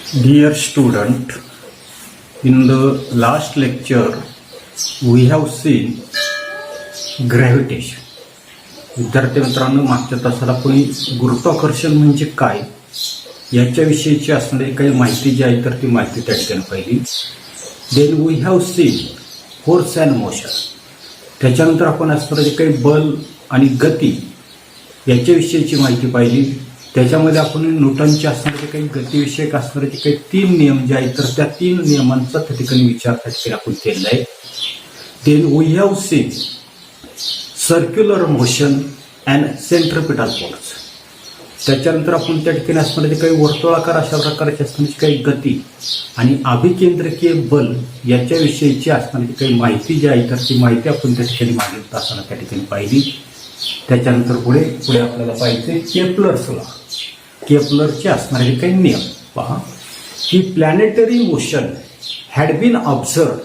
Dear student, in the last lecture we have seen gravitation. विद्यार्थी मित्रांनो, मागच्या तासाला कोणी गुरुत्वाकर्षण म्हणजे काय याच्याविषयीची असणारी काही माहिती जी आहे तर ती माहिती त्या ठिकाणी पाहिली. Then we have seen force and motion. त्याच्यानंतर आपण असणारे काही बल आणि गती याच्याविषयीची माहिती पाहिली. त्याच्यामध्ये आपण न्यूटनचे असणारे काही गतिविषयक असणारे काही 3 नियम जे आहेत तर त्या 3 नियमांचा त्या ठिकाणी विचार त्या ठिकाणी आपण केलेला आहे. Then we have seen circular motion and centripetal force. त्याच्यानंतर आपण त्या ठिकाणी असणारे काही वर्तुळाकार अशा प्रकारची असणारी काही गती आणि अभिकेंद्रकीय बल याच्याविषयीची असणारी काही माहिती जी आहे तर ती माहिती आपण त्या ठिकाणी मागील तासाला त्या ठिकाणी पाहिली. त्याच्यानंतर पुढे आपल्याला पाहिजे केपलर्स लॉ. केपलरचे असणारे काही नियम पहा की planetary motion had been observe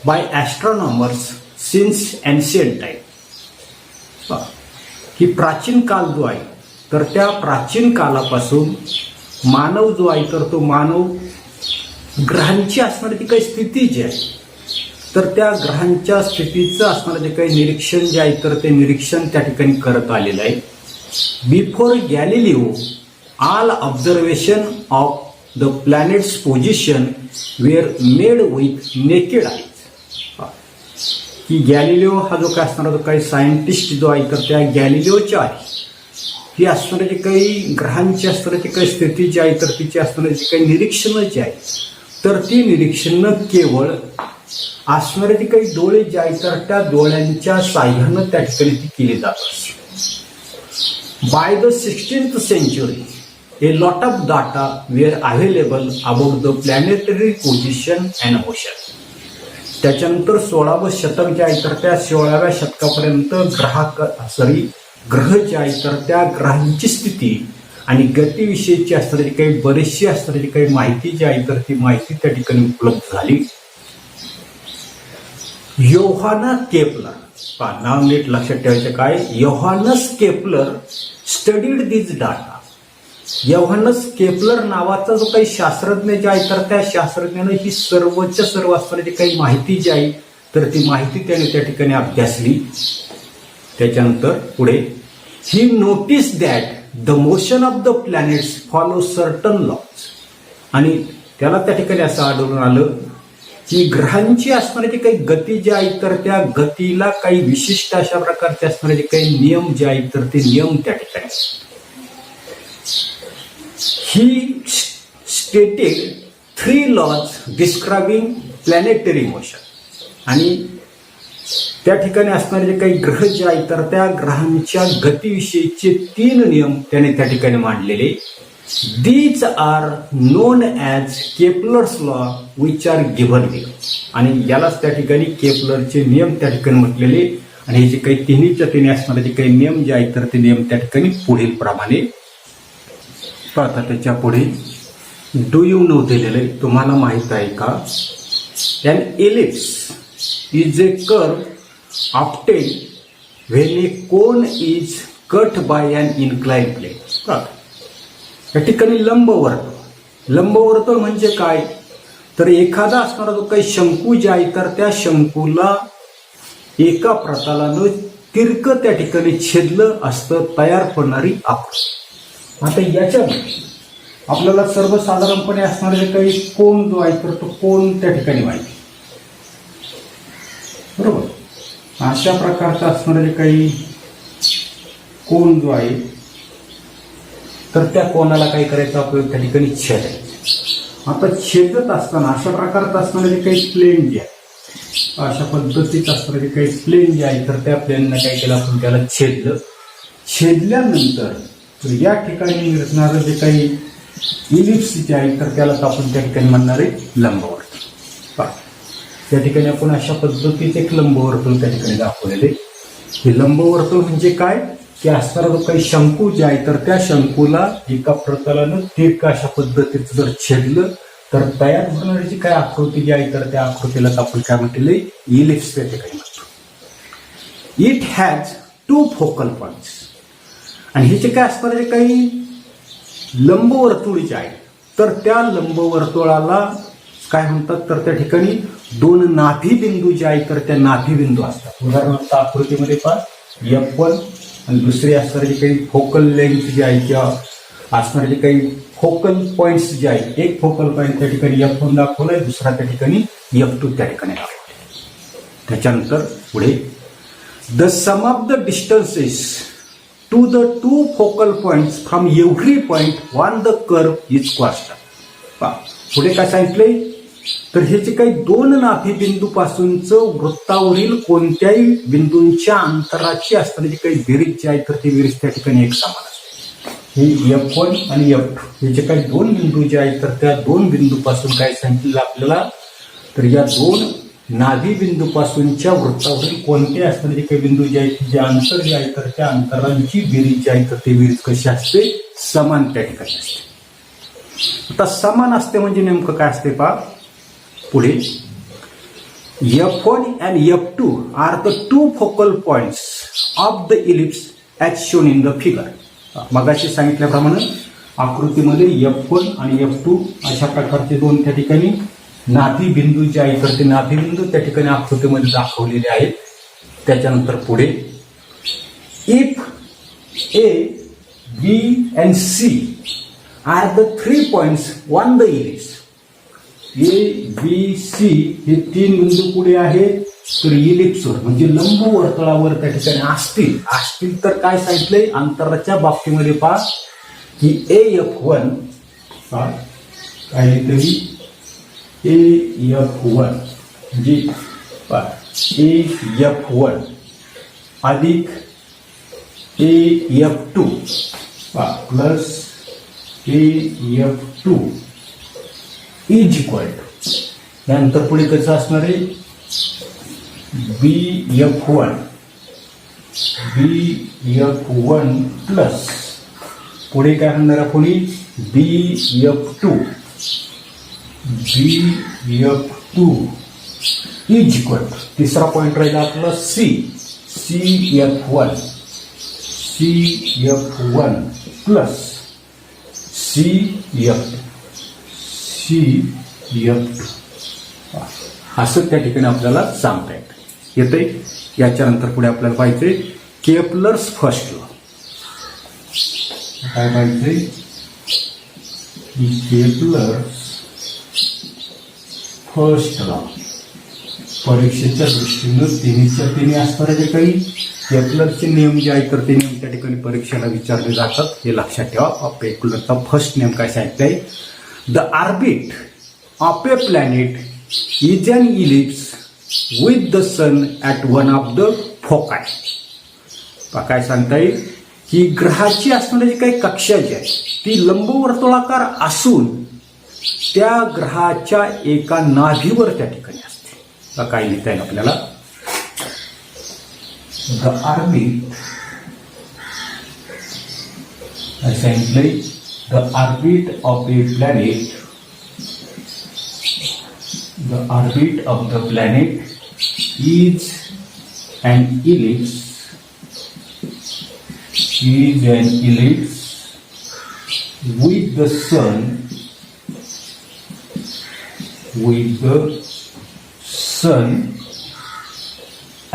by astronomers since ancient time. की प्राचीन काल जो आहे तर त्या प्राचीन कालापासून मानव जो आहे तर तो मानव ग्रहांची असणारी ती काही स्थिती जी आहे तर त्या ग्रहांच्या स्थितीचं असणारं जे काही निरीक्षण जे आहे तर ते निरीक्षण त्या ठिकाणी करत आलेलं आहे. Before Galileo all observation of the planets position were made with naked eyes. की गॅलिलिओ हा जो काय असणारा जो काही सायंटिस्ट जो आहे तर त्या गॅलिलिओच्या आहे ही असणारे जे काही ग्रहांची असणारी काही स्थिती जी आहे तर तिची असणारी जी काही निरीक्षणं जी आहे तर ती निरीक्षणं केवळ असणारे जे काही डोळे जे आहेत तर त्या डोळ्यांच्या साह्यानं त्या ठिकाणी ती केली जात असते. By the 16th century a lot of data were available about the planetary position and motion. त्याच्यानंतर 16वे शतक जे आहे तर त्या 16व्या शतकापर्यंत ग्रह जे आहे तर त्या ग्रहांची स्थिती आणि गतीविषयीची असणारी काही बरीचशी असणारी काही माहिती जी आहे तर ती माहिती त्या ठिकाणी उपलब्ध झाली. योहाना केपलर, नाव नीट लक्षात ठेवायचं काय, योहानस केपलर स्टडीड दिस डाटा. योहानस केपलर नावाचा जो काही शास्त्रज्ञ जे आहे तर त्या शास्त्रज्ञानं ही सर्वच्या सर्व असणारी काही माहिती जी आहे तर ती माहिती त्याने त्या ठिकाणी अभ्यासली. त्याच्यानंतर पुढे he notice that the motion of the planets follow certain laws. आणि त्याला त्या ठिकाणी असं आढळून आलं की ग्रहांची असणारी काही गती जी आहे तर त्या गतीला काही विशिष्ट अशा प्रकारचे असणारे काही नियम जे आहेत तर ते नियम त्या ठिकाणी. He stated 3 laws describing planetary motion. आणि त्या ठिकाणी असणारे जे काही ग्रह जे आहेत तर त्या ग्रहांच्या गतीविषयीचे 3 नियम त्याने त्या ठिकाणी मांडलेले. These are known as Kepler's law which are given here. आणि यालाच त्या ठिकाणी केपलरचे नियम त्या ठिकाणी म्हटलेले. आणि हे जे काही तिन्हीच्या तिन्ही असणारे जे काही नियम जे आहेत तर ते नियम त्या ठिकाणी पुढील प्रमाणे पाहता. त्याच्या पुढे डू यू नो दिलेलं आहे, तुम्हाला माहित आहे का. An ellipse is a curve obtained when a cone is cut by an inclined plane. या ठिकाणी लंबवर्तुळ म्हणजे काय तर एखादा असणारा जो काही शंकू जे आहे तर त्या शंकूला एका प्रतलानं तिरकं त्या ठिकाणी छेदलं असतं तयार होणारी आकृती. आता याच्यामध्ये आपल्याला सर्वसाधारणपणे असणारे जे काही कोन जो आहे तर तो कोन त्या ठिकाणी माहिती बरोबर. अशा प्रकारचा असणारे काही कोन जो आहे तर त्या कोणाला काय करायचं आपल्याला त्या ठिकाणी छेदायचं. आता छेदत असताना अशा प्रकारचं असणारे काही प्लेन जे आहे अशा पद्धतीचं असणारे काही प्लेन जे आहे तर त्या प्लेनला काय केलं आपण त्याला छेदलं. छेदल्यानंतर या ठिकाणी मिळणारं जे काही इलिप्स जे आहे तर त्यालाच आपण त्या ठिकाणी म्हणणार आहे लंबवर्तुळ. त्या ठिकाणी आपण अशा पद्धतीचे एक लंबवर्तुळ त्या ठिकाणी दाखवलेले. हे लंबवर्तुळ म्हणजे काय की असणारा जो काही शंकू जे आहे तर त्या शंकूला एका प्रतलानं तिरका अशा पद्धतीचं जर छेदलं तर तयार होणारी जी काही आकृती जी आहे तर त्या आकृतीलाच आपण काय म्हटलेलं इलिप्स त्या ठिकाणी म्हणतो. It has 2 focal points. आणि हे जे काय असणारे जे काही लंबवर्तुळ जे आहे तर त्या लंबवर्तुळाला काय म्हणतात, तर त्या ठिकाणी दोन नाभिबिंदू जे आहेत तर त्या नाभिबिंदू असतात. उदाहरणार्थ आकृतीमध्ये पहा F1 आणि दुसरी असणारे जे काही फोकल लेंथ जे आहे किंवा असणारे जे काही फोकल पॉइंट्स जे आहेत, एक फोकल पॉइंट त्या ठिकाणी F1 दाखवलाय, दुसरा त्या ठिकाणी F2 त्या ठिकाणी दाखवलाय. त्याच्यानंतर पुढे the sum of the distances to the two focal points from every point on the curve is constant. पुढे काय सांगितलंय, तर हे जे काही दोन नाभिबिंदू पासूनचं वृत्तावरील कोणत्याही बिंदूंच्या अंतराची असताना जी काही बेरीज जी आहे तर ती बेरीज त्या ठिकाणी एक समान असते. हे F1 आणि F2 हे जे काही दोन बिंदू जे आहेत तर त्या दोन बिंदूपासून काय सांगितलेलं आपल्याला, तर या दोन नाभिबिंदू पासूनच्या वृत्तावरील कोणते असताना जे काही बिंदू जे आहेत जे अंतर जे आहे तर त्या अंतरांची बेरीज जी आहे तर ती बेरीज कशी असते, समान त्या ठिकाणी असते. आता समान असते म्हणजे नेमकं काय असते पहा पुढे, F1 and F2 are the two focal points of the ellipse as shown in the figure. मगाशी सांगितल्याप्रमाणे आकृतीमध्ये F1 आणि F2 अशा प्रकारचे दोन त्या ठिकाणी नाभिबिंदू जे आहेत तर ते नाभिबिंदू त्या ठिकाणी आकृतीमध्ये दाखवलेले आहेत. त्याच्यानंतर पुढे if A, B and C are the 3 points on the ellipse. A, B, C हे तीन बिंदू पुढे आहेत तर इलिप्सवर म्हणजे लंबवर्तुळावर त्या ठिकाणी असतील तर काय सांगितलंय, अंतराच्या बाबतीमध्ये पहा की AF1 काहीतरी AF1 म्हणजे AF1 अधिक AF2 plus AF2 is equal to, यानंतर पुढे कसं असणार आहे, BF1 प्लस पुढे काय म्हणणार आपण BF2 इज इक्वल टू, तिसरा पॉइंट राहिला आपला CF1 प्लस CF2 असं त्या ठिकाणी आपल्याला सांगता येतंय. याच्यानंतर पुढे आपल्याला पाहिजे केपलर्स फर्स्ट लॉ. काय पाहिजे, केपलर्स फर्स्ट लॉ. परीक्षेच्या दृष्टीनं तिन्हीच्या तिन्ही असणारे जे काही केपलरचे नियम जे आहेत तर ते नियम त्या ठिकाणी परीक्षेला विचारले जातात, हे लक्षात ठेवा. केपलरचा फर्स्ट नियम काय सांगितलंय, the orbit of a planet is an ellipse with the sun at one of the foci. काय सांगता येईल की ग्रहाची असणारी जी काही कक्षा जी आहे ती लंबवर्तुळाकार असून त्या ग्रहाच्या एका नाभीवर त्या ठिकाणी असते. काय लिहिता येईल आपल्याला, द ऑर्बिट सांगितलंय, the orbit of a planet, the orbit of the planet is an ellipse, with the sun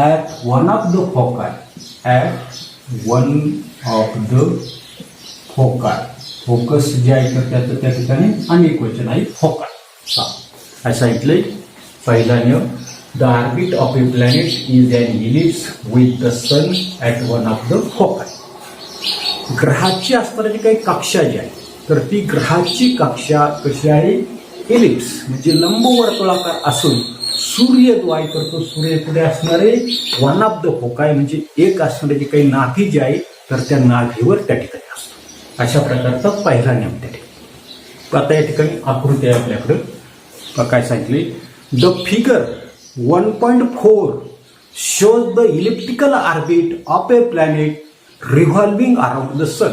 at one of the foci, focus जे आहे तर त्याचं त्या ठिकाणी अनेक वचन आहे फोकल. असं सांगितलंय पहिला नियम, the orbit of a planet is an ellipse with the sun at one of the focal. ग्रहाची असणारी काही कक्षा जी आहे तर ती ग्रहाची कक्षा कशी आहे, इलिप्स म्हणजे लंबवर्तुळाकार असून सूर्यद्वाय करतो, सूर्य पुढे असणारे वन ऑफ द फोकाय म्हणजे एक असणारे जे काही नाभी जी आहे तर त्या नाभीवर त्या ठिकाणी असतो. अशा प्रकारचा पहिला नियम त्या ठिकाणी. आता या ठिकाणी आकृती आहे आपल्याकडं. काय सांगितले, the figure 1.4 shows the elliptical orbit of a planet revolving around the sun.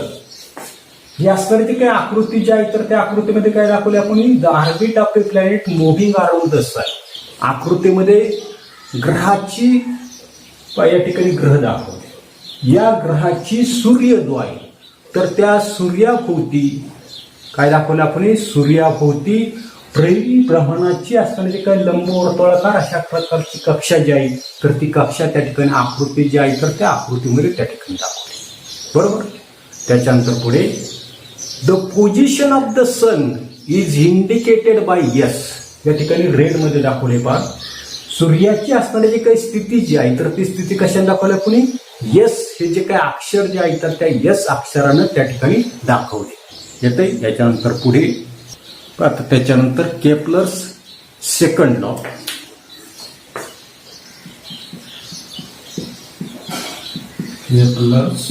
ही असणारी काही आकृती जी आहे तर त्या आकृतीमध्ये काय दाखवले आपण, the orbit of a planet moving around the sun. आकृतीमध्ये ग्रहाची या ठिकाणी ग्रह दाखवले, या ग्रहाची सूर्यद्वारे तर त्या सूर्याभोवती काय दाखवलं आपण? सूर्याभोवती परिभ्रमणाची असणारी जे काही लंबवर्तुळाकार अशा प्रकारची कक्षा जी आहे तर ती कक्षा त्या ठिकाणी आकृती जी आहे तर त्या आकृतीमध्ये त्या ठिकाणी दाखवली. बरोबर. त्याच्यानंतर पुढे the position of the sun is indicated by S. या ठिकाणी रेड मध्ये दाखवले पहा. सूर्याची असणारी जी काही स्थिती जी आहे तर ती स्थिती कशाने दाखवली पुणे? यस हे जे काही अक्षर जे आहे तर त्या यस अक्षरानं त्या ठिकाणी दाखवले. येते. त्याच्यानंतर पुढे आता त्याच्यानंतर Kepler's second law. Kepler's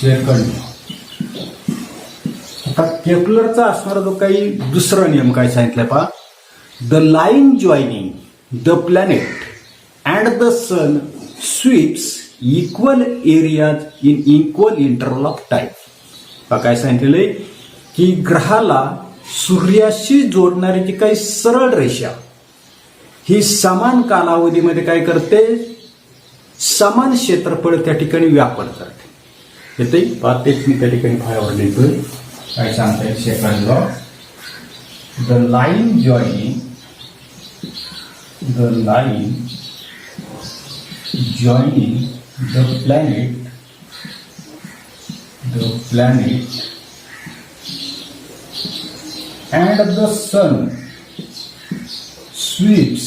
second law. आता केपलरचा असणारा जो काही दुसरा नियम काय सांगितलाय पहा. The line joining the planet and the sun sweeps equal areas in equal interval of time. काय सांगितलेलं आहे की ग्रहाला सूर्याशी जोडणारी जी काही सरळ रेषा ही समान कालावधीमध्ये काय करते? समान क्षेत्रफळ त्या ठिकाणी व्यापन करते. येते. तेच मी त्या ठिकाणी फायावर लिहितोय. काय सांगता येईल? Second law. The line joining the planet and the sun sweeps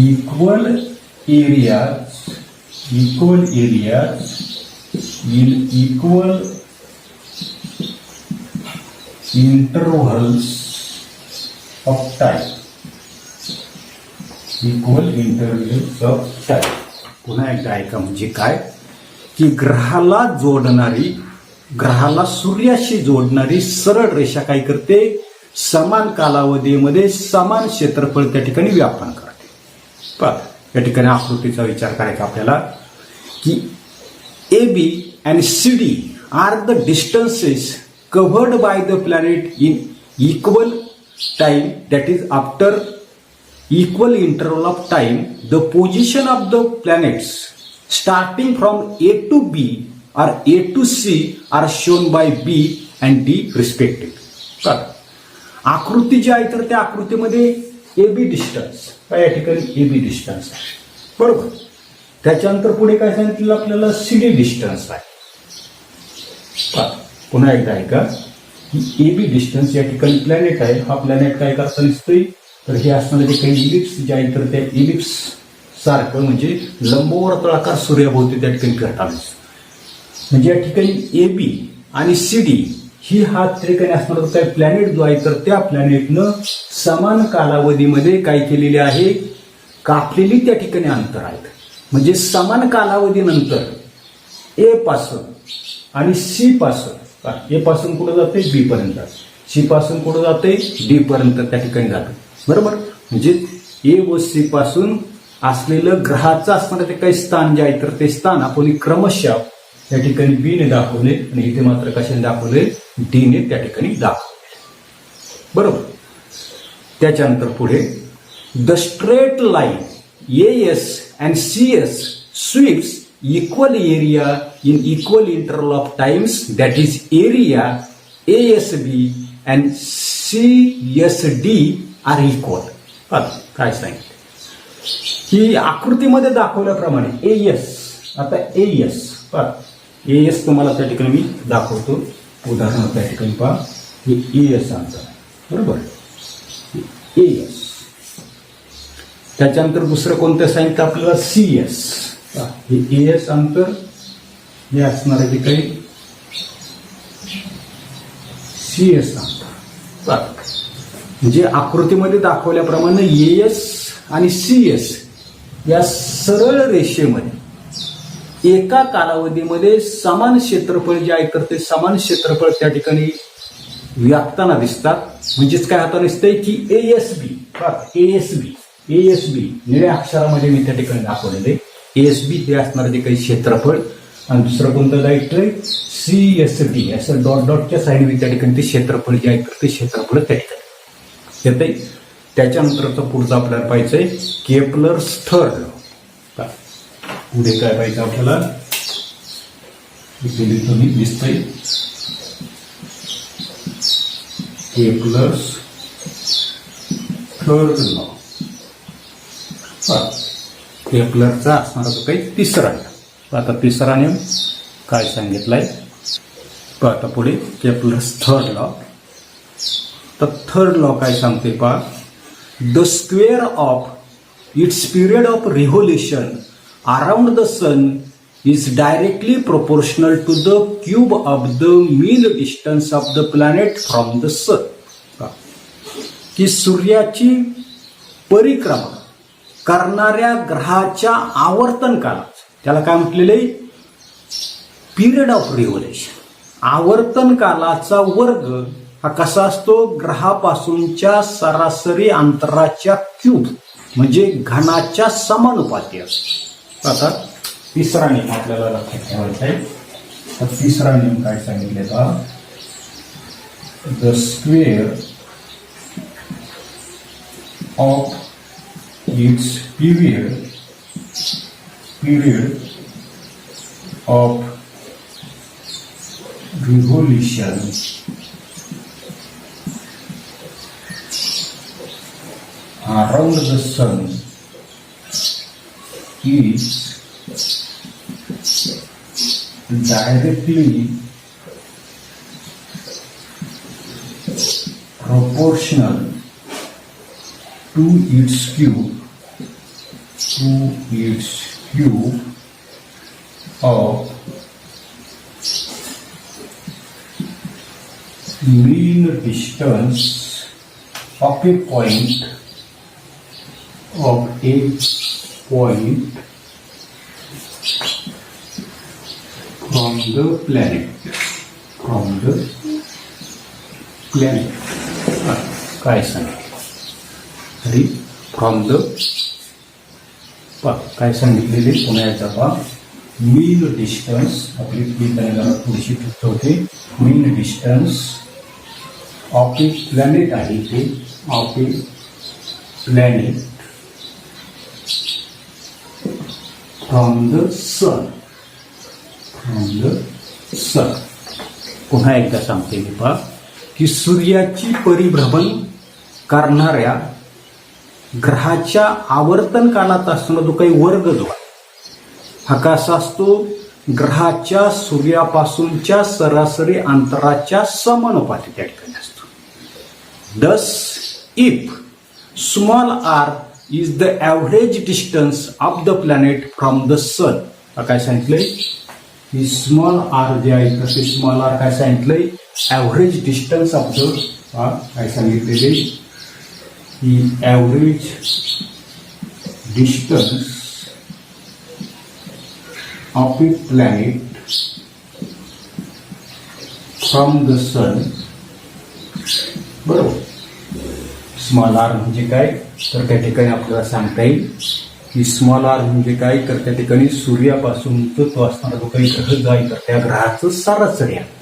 equal areas in equal intervals of time. पुन्हा एकदा ऐका. म्हणजे काय की ग्रहाला सूर्याशी जोडणारी सरळ रेषा काय करते? समान कालावधीमध्ये समान क्षेत्रफळ त्या ठिकाणी व्यापन करते. पहा या ठिकाणी आकृतीचा विचार करायचा आपल्याला की A B and C D are the distances covered by the planet in equal time, that is after equal interval of time. The position of the planets starting from A to B or A to C are shown by B and D respectively. आकृती जी आहे तर त्या आकृतीमध्ये A B distance काय या ठिकाणी A B distance आहे. बरोबर. त्याच्यानंतर पुढे काय सांगितलं आपल्याला? सी डी डिस्टन्स आहे. पुन्हा एकदा आहे का ए बी डिस्टन्स या ठिकाणी प्लॅनेट आहे. हा प्लॅनेट काय करता दिसतोय तर हे असणारे जे काही इलिप्स जे आहे तर त्या इलिप्स सारखं म्हणजे लंबवर्तुळाकार सूर्याभोवती त्या ठिकाणी फिरताना म्हणजे या ठिकाणी ए बी आणि सी डी ही हा ठिकाणी असणारा काही प्लॅनेट जो आहे तर त्या प्लॅनेटनं समान कालावधीमध्ये काय केलेले आहे? कापलेली त्या ठिकाणी अंतर आहेत. म्हणजे समान कालावधीनंतर ए पासून आणि सी पासून, ए पासून कुठं जाते? बी पर्यंत. सी पासून कुठं जाते? डी पर्यंत त्या ठिकाणी जाते. बरोबर. म्हणजे ए व सी पासून असलेलं ग्रहाचं असणारं ते काही स्थान जे आहे तर ते स्थान आपण क्रमशः त्या ठिकाणी बी ने दाखवले आणि इथे मात्र कशाने दाखवले? डी ने त्या ठिकाणी दाखवले. बरोबर. त्याच्यानंतर पुढे the straight line A S and C S sweeps equal area in equal interval of times, that is area A S B and C S D are equal. काय सांगितलं की आकृतीमध्ये दाखवल्याप्रमाणे ए एस. आता ए एस तुम्हाला त्या ठिकाणी मी दाखवतो. उदाहरण त्या ठिकाणी पहा. हे ए एस अंतर. बरोबर. A S. त्याच्यानंतर दुसरं कोणतं सांगितलं आपल्याला? C S. हे ए एस अंतर हे असणार आहे जे काही सी एस अंतर. म्हणजे आकृतीमध्ये दाखवल्याप्रमाणे एएस आणि सी एस या सरळ रेषेमध्ये एका कालावधीमध्ये समान क्षेत्रफळ जे आहे तर ते समान क्षेत्रफळ त्या ठिकाणी व्यापताना दिसतात. म्हणजेच काय होता दिसतंय की एएसबी निळ्या अक्षरामध्ये मी त्या ठिकाणी दाखवलेले. एएसबी हे असणार जे काही क्षेत्रफळ आणि दुसरं कोणतं दायित्व CSD असं डॉट डॉटच्या साईडने त्या ठिकाणी ते क्षेत्रफळ जे आहे तर ते क्षेत्रफळ त्या ठिकाणी येते. त्याच्यानंतरचं पुढचं आपल्याला पाहिजे केपलर्स थर्ड लॉ. पुढे काय पाहिजे आपल्याला? इथे लिहितो मी, दिसतंय केपलर्स थर्ड लॉ. केपलरचा असणारा तो काही तिसरा नियम. आता तिसरा नियम काय सांगितलाय, आता पुढे केपलर्स थर्ड लॉ. तर थर्ड लॉ काय सांगते पहा, the square of its period of revolution around the sun is directly proportional to the cube of the mean distance of the planet from the sun. की सूर्याची परिक्रमा करणाऱ्या ग्रहाच्या आवर्तन कालात, त्याला काय म्हटलेलं आहे, पिरियड ऑफ रिव्होल्युशन. आवर्तन कालाचा वर्ग हा कसा असतो, ग्रहापासूनच्या सरासरी अंतराच्या क्यूब म्हणजे घनाच्या समानुपाती असतो. आता तिसरा नियम आपल्याला लक्षात ठेवायचा आहे. तर तिसरा नियम काय सांगितले का, the square of its period of revolution around the sun is directly proportional to its cube of mean distance of a point from the planet. काय सांगितलं तरी फ्रॉम द काय सांगितलेले पुन्हा याचा पा, मीन डिस्टन्स, आपली जरा थोडीशी चुकत होते, mean distance of a planet आहे ते, of a planet from the sun. पुन्हा एकदा सांगते मी पहा, की सूर्याची परिभ्रमण करणाऱ्या ग्रहाच्या आवर्तन कालात असणारा जो काही वर्ग जो आहे हा कसा असतो, ग्रहाच्या सूर्यापासूनच्या सरासरी अंतराच्या समानुपाती त्या ठिकाणी असतो. Thus if small R is the average distance of the planet from the sun. काय सांगितलंय, ही स्मॉल आर जे आहे तर ते स्मॉल आर काय सांगितलंय, ॲव्हरेज डिस्टन्स ऑफ द, काय सांगितलेले, ही average distance of a planet from the sun. बरोबर, स्मॉल आर म्हणजे काय, तर त्या ठिकाणी आपल्याला सांगता येईल की स्मॉल आर म्हणजे काय, तर त्या ठिकाणी सूर्यापासून तो असणारा जो काही ग्रह जो आहे तर त्या ग्रहाचं सरासरी अंतर.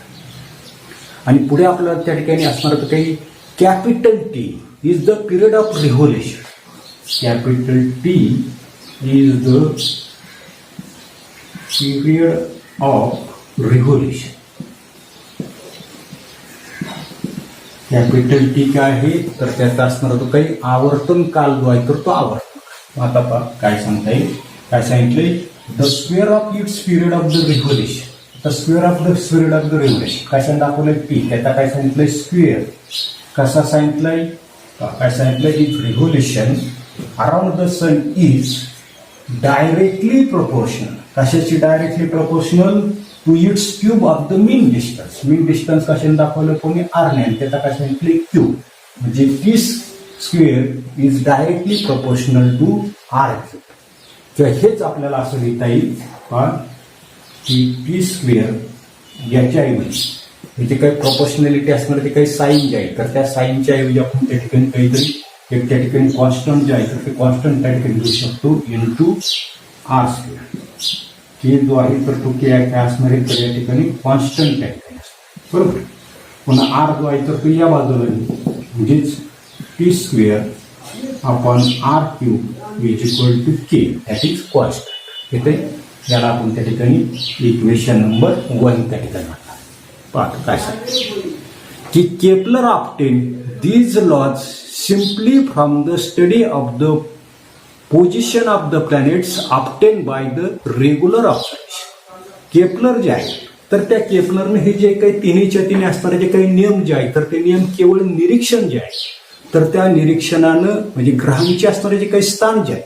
आणि पुढे आपल्याला त्या ठिकाणी असणारं काही capital T is the period of revolution. Capital T is the period of revolution. Capital T काय आहे, तर त्याचा असणारा जो काही आवर्तन काल जो आहे तर तो आवर्तन. आता पहा काय सांगता येईल, काय सांगितलंय, the square of its period of the revolution. The square of the revolution काय सांग दाखवलंय, पी, त्याचा काय सांगितलंय, स्क्वेअर. कसा सांगितलंय, काय सांगितलंय, if revolution around the sun is directly proportional. कशाची directly proportional, to its cube of the mean distance. Mean distance कशाने दाखवलं, कोणी आरने, त्याचा काय सांगितले, क्यूब. म्हणजे T square is directly proportional to R cube. किंवा हेच आपल्याला असं लिहिता येईल की टी स्क्वेअर याच्याऐवजी इथे काही प्रोपोर्शनॅलिटी असणार, ते काही साईन जे आहे तर त्या साईनच्या ऐवजी आपण त्या ठिकाणी काहीतरी एक त्या ठिकाणी कॉन्स्टंट जे आहे तर ते कॉन्स्टंट त्या ठिकाणी घेऊ शकतो, इंटू आर स्क्वेअर. के जो आहे तर तो के काय असणार आहे तर या ठिकाणी कॉन्स्टंट त्या ठिकाणी असतो. बरोबर, पुन्हा आर जो आहे तर तो या बाजूला म्हणजेच T square upon R cube is equal to K, that is constant. इथे याला आपण त्या ठिकाणी इक्वेशन नंबर 1 त्या ठिकाणी म्हणतात. पाहतो काय सांगतो की Kepler obtain these laws simply from the study of the position of the planets obtained by the regular observation. Kepler जे आहे तर त्या केपलरने हे जे काही तिन्हीच्या तिन्ही असणारे जे काही नियम जे आहेत तर ते नियम केवळ निरीक्षण जे आहे तर त्या निरीक्षणानं म्हणजे ग्रहांचे असणारे जे काही स्थान जे आहे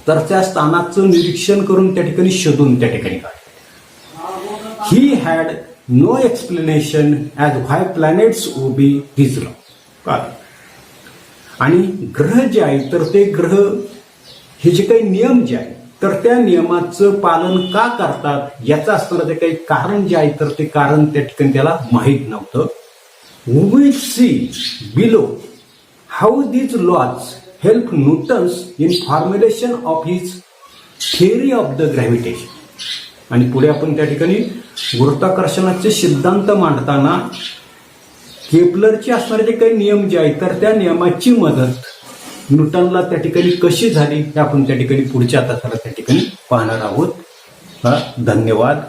तर त्या स्थानाचं निरीक्षण करून त्या ठिकाणी शोधून त्या ठिकाणी काढले. He had no explanation as why planets obey his law. आणि ग्रह जे आहे तर ते ग्रह हे जे काही नियम जे आहे तर त्या नियमाचं पालन का करतात याचं असणारं जे काही कारण जे आहे तर ते कारण त्या ठिकाणी त्याला माहीत नव्हतं. We see below how these laws help Newton's in formulation of his theory of the gravitation. आणि पुढे आपण त्या ठिकाणी गुरुत्वाकर्षणाचे सिद्धांत मांडताना केपलरचे असणारे जे काही नियम जे आहेत तर त्या नियमाची मदत न्यूटनला त्या ठिकाणी कशी झाली हे आपण त्या ठिकाणी पुढच्या तासाला त्या ठिकाणी पाहणार आहोत. धन्यवाद.